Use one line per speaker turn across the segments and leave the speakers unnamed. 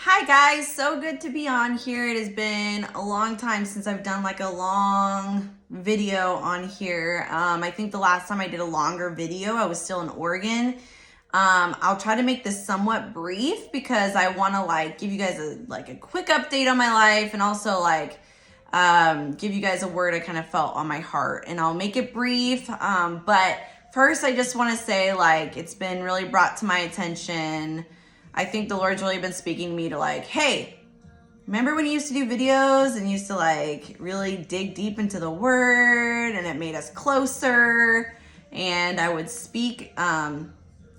Hi guys, so good to be on here. It has been a long time since I've done like a long video on here. I think the last time I did a longer video, I was still in Oregon. I'll try to make this somewhat brief because I want to give you guys a quick update on my life and also give you guys a word I kind of felt on my heart, and I'll make it brief. But first I just want to say it's been really brought to my attention. I think the Lord's really been speaking to me to hey, remember when you used to do videos and used to really dig deep into the word and it made us closer, and I would speak, and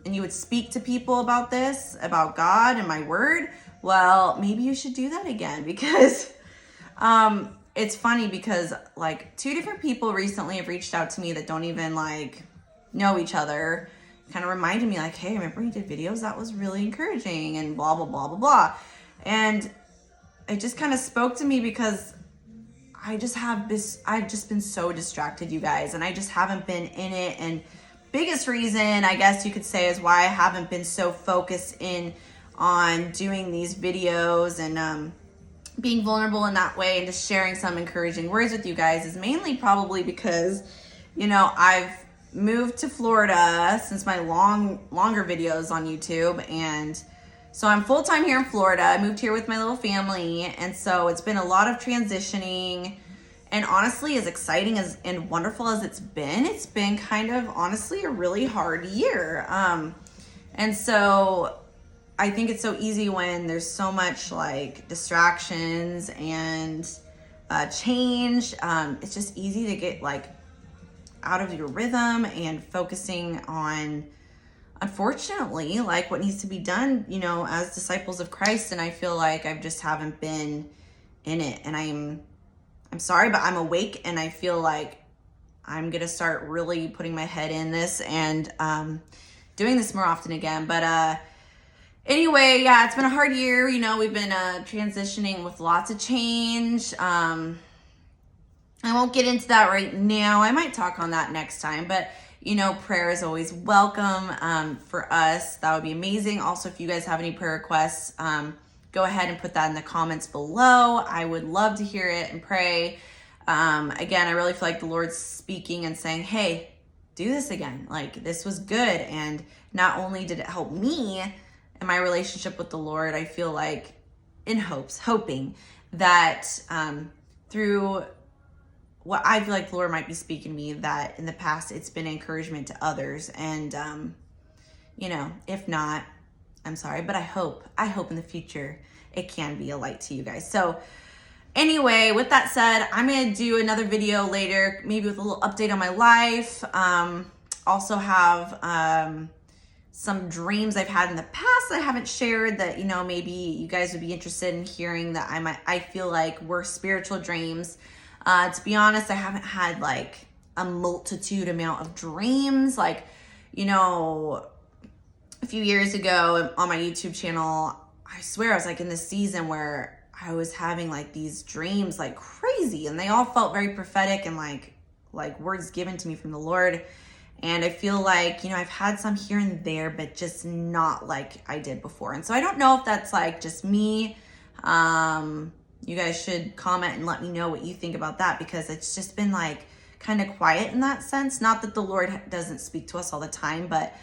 you would speak to people about this, about God and my word. Well, maybe you should do that again because, it's funny because two different people recently have reached out to me that don't even know each other, kind of reminded me hey, remember you did videos? That was really encouraging and blah, blah, blah, blah, blah. And it just kind of spoke to me because I've just been so distracted, you guys, and I just haven't been in it. And biggest reason, I guess you could say, is why I haven't been so focused in on doing these videos and being vulnerable in that way and just sharing some encouraging words with you guys is mainly probably because, I've moved to Florida since my longer videos on YouTube, and so I'm full-time here in Florida. I moved here with my little family, and so it's been a lot of transitioning, and honestly, as exciting as and wonderful as it's been kind of honestly a really hard year. And so I think it's so easy when there's so much distractions and change. It's just easy to get out of your rhythm and focusing on, unfortunately, what needs to be done, as disciples of Christ. And I feel like I just haven't been in it, and I'm sorry, but I'm awake, and I feel like I'm gonna start really putting my head in this and doing this more often again. But anyway, yeah, it's been a hard year. We've been transitioning with lots of change. I won't get into that right now. I might talk on that next time, but prayer is always welcome for us. That would be amazing. Also, if you guys have any prayer requests, go ahead and put that in the comments below. I would love to hear it and pray. Again, I really feel like the Lord's speaking and saying, hey, do this again. This was good. And not only did it help me in my relationship with the Lord, I feel hoping that through what I feel like the Lord might be speaking to me, that in the past it's been encouragement to others. And, if not, I'm sorry, but I hope in the future it can be a light to you guys. So anyway, with that said, I'm going to do another video later, maybe with a little update on my life. Also have some dreams I've had in the past that I haven't shared that, maybe you guys would be interested in hearing, that I feel like were spiritual dreams. To be honest, I haven't had a multitude amount of dreams. A few years ago on my YouTube channel, I swear I was in this season where I was having these dreams crazy, and they all felt very prophetic and like words given to me from the Lord. And I feel I've had some here and there, but just not like I did before. And so I don't know if that's just me. You guys should comment and let me know what you think about that, because it's just been kind of quiet in that sense. Not that the Lord doesn't speak to us all the time, but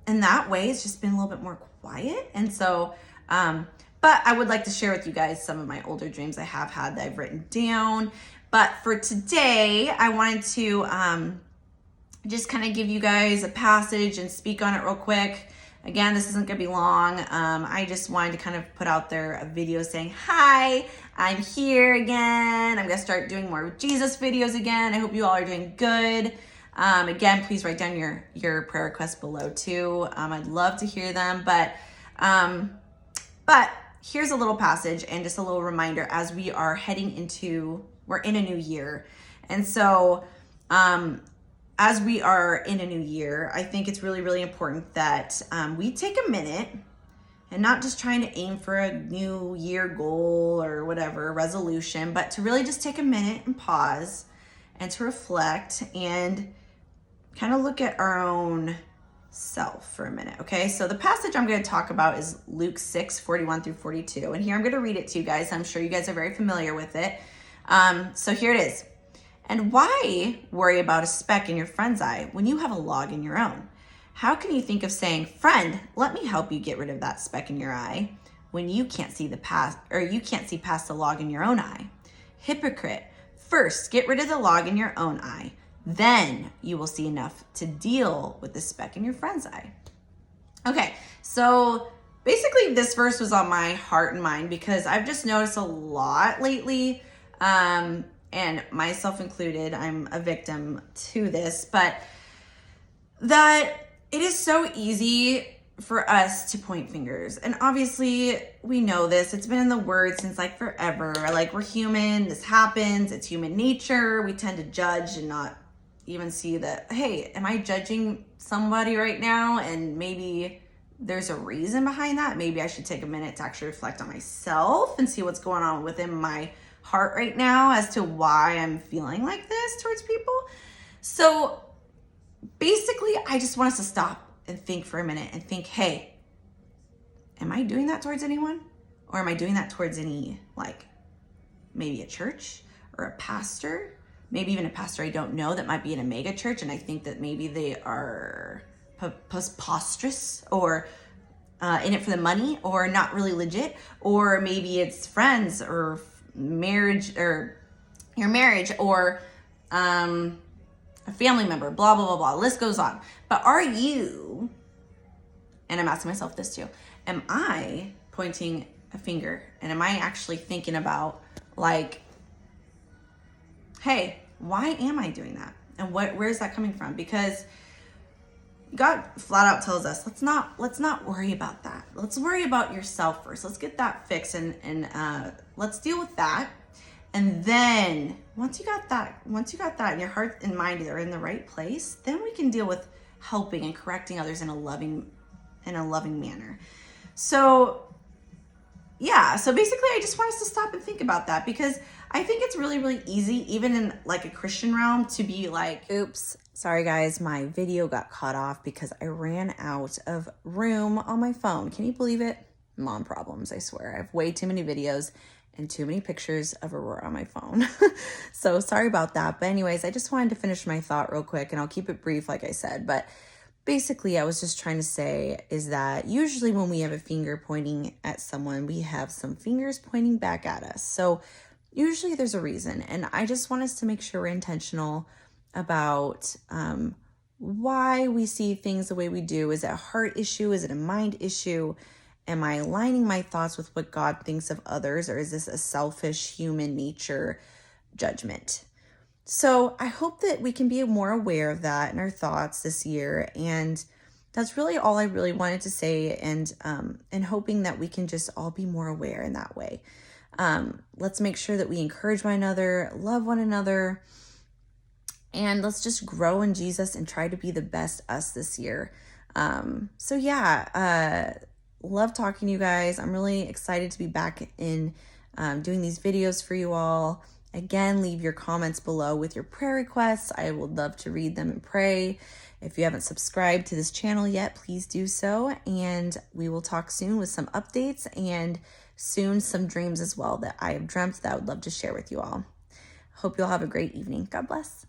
in that way, it's just been a little bit more quiet. And so, but I would like to share with you guys some of my older dreams I have had that I've written down. But for today, I wanted to just kind of give you guys a passage and speak on it real quick. Again, this isn't gonna be long. I just wanted to kind of put out there a video saying, hi, I'm here again. I'm gonna start doing more Jesus videos again. I hope you all are doing good. Again, please write down your prayer requests below too. I'd love to hear them, but here's a little passage and just a little reminder as we are we're in a new year. And so, as we are in a new year, I think it's really, really important that we take a minute and not just trying to aim for a new year goal or whatever, resolution, but to really just take a minute and pause and to reflect and kind of look at our own self for a minute, okay? So the passage I'm going to talk about is Luke 6:41 through 42. And here I'm going to read it to you guys. I'm sure you guys are very familiar with it. So here it is. And why worry about a speck in your friend's eye when you have a log in your own? How can you think of saying, friend, let me help you get rid of that speck in your eye, when you can't see past the log in your own eye? Hypocrite, first get rid of the log in your own eye. Then you will see enough to deal with the speck in your friend's eye. Okay, so basically this verse was on my heart and mind because I've just noticed a lot lately, and myself included, I'm a victim to this, but that it is so easy for us to point fingers. And obviously we know this, it's been in the word since like forever. Like, we're human, this happens, it's human nature. We tend to judge and not even see that, hey, am I judging somebody right now? And maybe there's a reason behind that. Maybe I should take a minute to actually reflect on myself and see what's going on within my heart right now as to why I'm feeling like this towards people. So basically, I just want us to stop and think for a minute and think, hey, am I doing that towards anyone? Or am I doing that towards any, like, maybe a church or a pastor? Maybe even a pastor I don't know that might be in a mega church, and I think that maybe they are preposterous or in it for the money, or not really legit. Or maybe it's friends or marriage, or your marriage, or a family member, blah, blah, blah, blah. List goes on. But are you, and I'm asking myself this too, am I pointing a finger? And am I actually thinking about, like, hey, why am I doing that? And where is that coming from? Because God flat out tells us, let's not worry about that. Let's worry about yourself first. Let's get that fixed, and let's deal with that. And then once you got that and your heart and mind are in the right place, then we can deal with helping and correcting others in a loving manner. So yeah, so basically I just want us to stop and think about that, because I think it's really, really easy, even in like a Christian realm, to be like, oops, sorry guys, my video got cut off because I ran out of room on my phone. Can you believe it? Mom problems, I swear. I have way too many videos and too many pictures of Aurora on my phone. So sorry about that. But anyways, I just wanted to finish my thought real quick, and I'll keep it brief like I said. But basically, I was just trying to say is that usually when we have a finger pointing at someone, we have some fingers pointing back at us. So usually there's a reason. And I just want us to make sure we're intentional about why we see things the way we do. Is it a heart issue? Is it a mind issue? Am I aligning my thoughts with what God thinks of others? Or is this a selfish human nature judgment? So I hope that we can be more aware of that in our thoughts this year. And that's really all I really wanted to say. And hoping that we can just all be more aware in that way. Let's make sure that we encourage one another, love one another, and let's just grow in Jesus and try to be the best us this year. So yeah, love talking to you guys. I'm really excited to be back in doing these videos for you all. Again, leave your comments below with your prayer requests. I would love to read them and pray. If you haven't subscribed to this channel yet, please do so. And we will talk soon with some updates, and soon some dreams as well that I have dreamt that I would love to share with you all. Hope you all have a great evening. God bless.